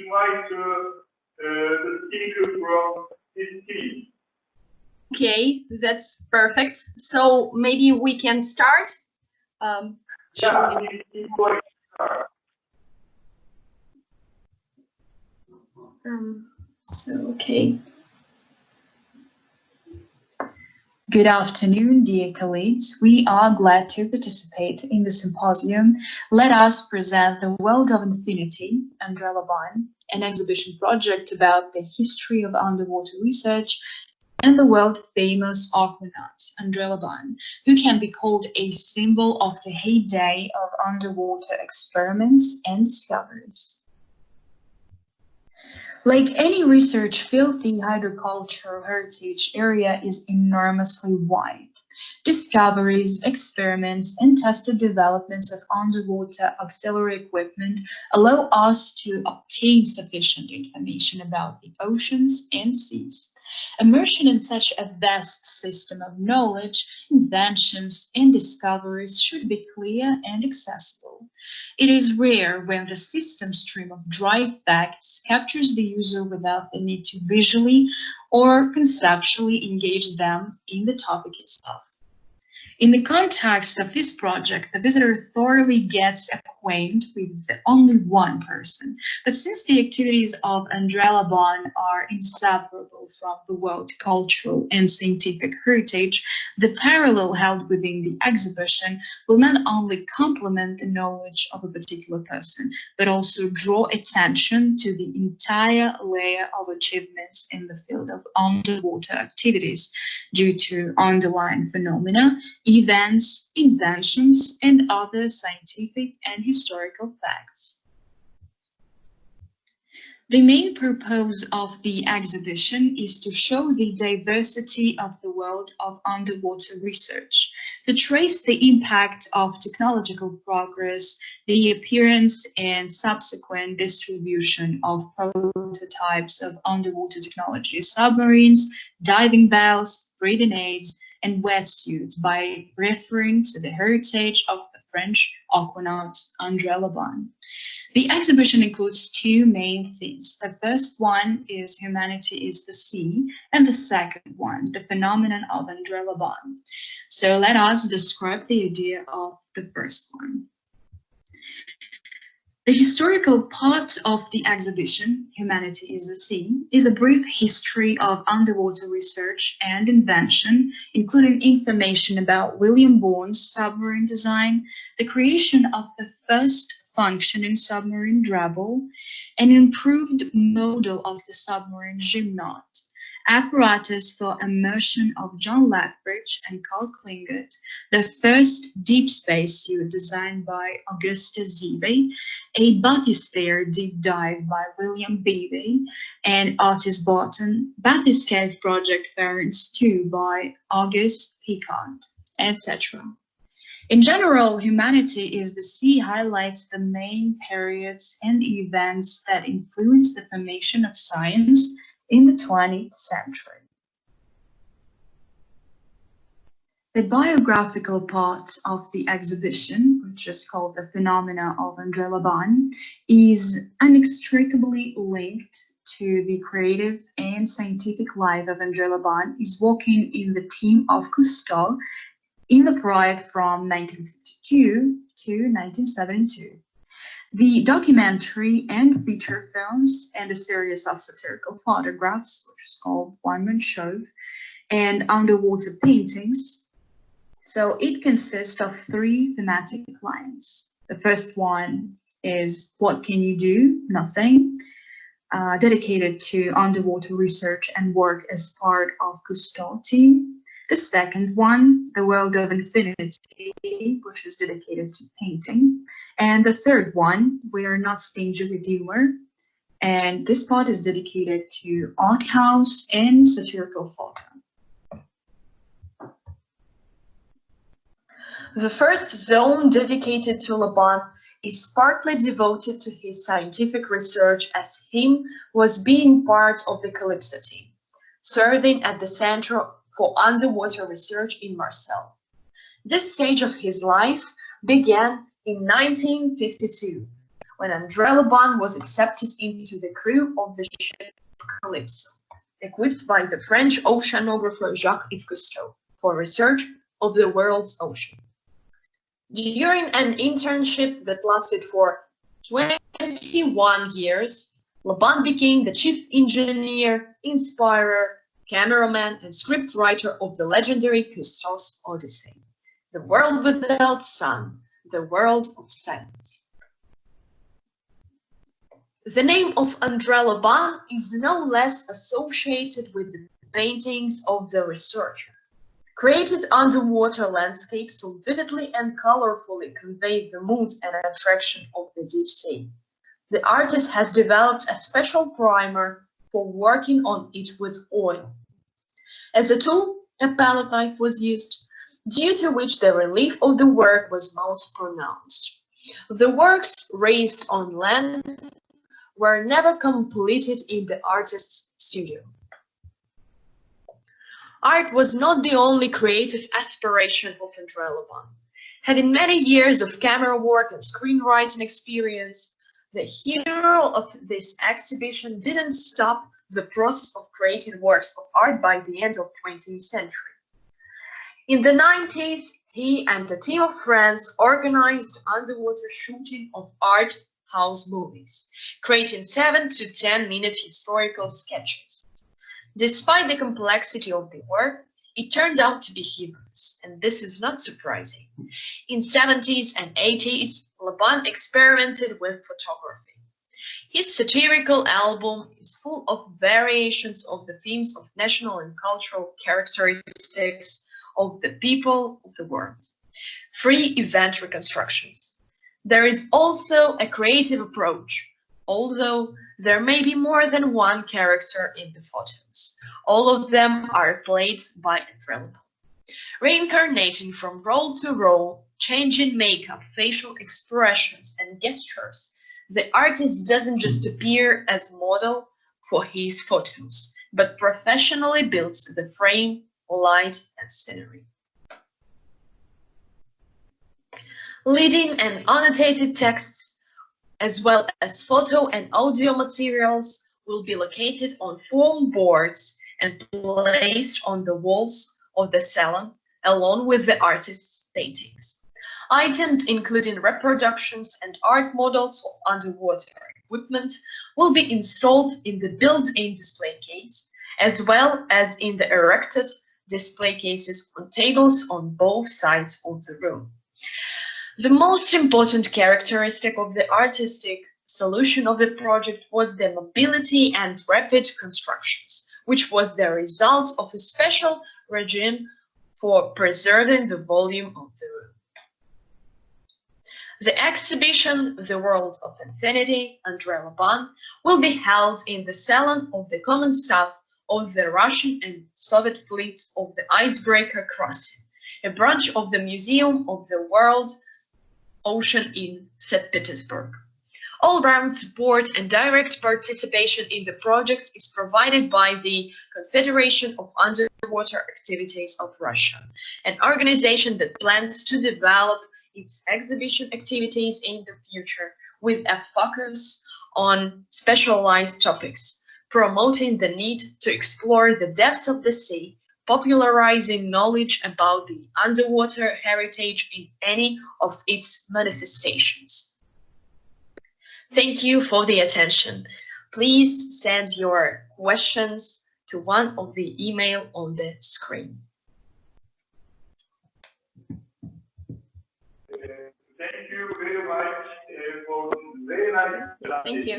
invite the speaker from this team. Okay, that's perfect. So maybe we can start. Yeah, we can start. Okay. Good afternoon, dear colleagues. We are glad to participate in the symposium. Let us present The World of Infinity, Andre Laban, an exhibition project about the history of underwater research, and the world-famous Aquanaut, Andre Laban, who can be called a symbol of the heyday of underwater experiments and discoveries. Like any research field, the hydrocultural heritage area is enormously wide. Discoveries, experiments, and tested developments of underwater auxiliary equipment allow us to obtain sufficient information about the oceans and seas. Immersion in such a vast system of knowledge, inventions, and discoveries should be clear and accessible. It is rare when the system stream of dry facts captures the user without the need to visually or conceptually engage them in the topic itself. In the context of this project, the visitor thoroughly gets acquainted with only one person. But since the activities of Andre Laban are inseparable from the world cultural and scientific heritage, the parallel held within the exhibition will not only complement the knowledge of a particular person, but also draw attention to the entire layer of achievements in the field of underwater activities due to underlying phenomena, events, inventions, and other scientific and historical facts. The main purpose of the exhibition is to show the diversity of the world of underwater research, to trace the impact of technological progress, the appearance and subsequent distribution of prototypes of underwater technology, submarines, diving bells, breathing aids, and wetsuits by referring to the heritage of the French Aquanaut Andre Laban. The exhibition includes two main themes. The first one is Humanity is the Sea, and the second one, the phenomenon of Andre Laban. So let us describe the idea of the first one. The historical part of the exhibition, Humanity is the Sea, is a brief history of underwater research and invention, including information about William Bourne's submarine design, the creation of the first functioning submarine Drabble, an improved model of the submarine Gymnot, apparatus for immersion of John Lethbridge and Carl Klingert, the first deep space suit designed by Auguste Ziebe, a bathysphere deep dive by William Beebe, and Otis Barton, Bathyscaphe Project Ference 2 by Auguste Piccard, etc. In general, Humanity is the Sea highlights the main periods and events that influenced the formation of science in the 20th century. The biographical part of the exhibition, which is called The Phenomena of Andre Laban, is inextricably linked to the creative and scientific life of Andre Laban, is working in the team of Cousteau in the project from 1952 to 1972. The documentary and feature films and a series of satirical photographs, which is called One Man Show, and underwater paintings. So it consists of three thematic lines. The first one is What Can You Do? Nothing, dedicated to underwater research and work as part of Cousteau team. The second one, The World of Infinity, which is dedicated to painting. And the third one, We Are Not Stingy with Humor. And this part is dedicated to art house and satirical photo. The first zone dedicated to Laban is partly devoted to his scientific research, as him was being part of the Calypso team, serving at the Center for Underwater Research in Marseille. This stage of his life began in 1952, when André Laban was accepted into the crew of the ship Calypso, equipped by the French oceanographer Jacques-Yves Cousteau for research of the world's ocean. During an internship that lasted for 21 years, Laban became the chief engineer, inspirer, cameraman, and scriptwriter of the legendary Cousteau's Odyssey, The World Without Sun, The World of Silence. The name of André Laban is no less associated with the paintings of the researcher. Created underwater landscapes so vividly and colorfully convey the mood and attraction of the deep sea. The artist has developed a special primer for working on it with oil. As a tool, a palette knife was used, due to which the relief of the work was most pronounced. The works raised on land were never completed in the artist's studio. Art was not the only creative aspiration of André Laban. Having many years of camera work and screenwriting experience, the hero of this exhibition didn't stop the process of creating works of art by the end of the 20th century. In the 90s, he and a team of friends organized underwater shooting of art house movies, creating 7 to 10-minute historical sketches. Despite the complexity of the work, it turned out to be humorous, and this is not surprising. In the 70s and 80s, Laban experimented with photography. His satirical album is full of variations of the themes of national and cultural characteristics of the people of the world. Free event reconstructions. There is also a creative approach, although there may be more than one character in the photos. All of them are played by André Laban. Reincarnating from role to role, changing makeup, facial expressions, and gestures, the artist doesn't just appear as model for his photos, but professionally builds the frame, light, and scenery. Leading and annotated texts, as well as photo and audio materials, will be located on foam boards and placed on the walls of the salon, along with the artist's paintings. Items including reproductions and art models of underwater equipment will be installed in the built-in display case, as well as in the erected display cases on tables on both sides of the room. The most important characteristic of the artistic solution of the project was the mobility and rapid constructions, which was the result of a special regime for preserving the volume of the room. The exhibition, The World of Infinity, André Laban, will be held in the Salon of the Common Staff of the Russian and Soviet fleets of the Icebreaker Crossing, a branch of the Museum of the World Ocean in St. Petersburg. All-round support and direct participation in the project is provided by the Confederation of Underwater Activities of Russia, an organization that plans to develop its exhibition activities in the future with a focus on specialized topics, promoting the need to explore the depths of the sea, popularizing knowledge about the underwater heritage in any of its manifestations. Thank you for the attention. Please send your questions to one of the email on the screen. Thank you very much for very nice Thank you.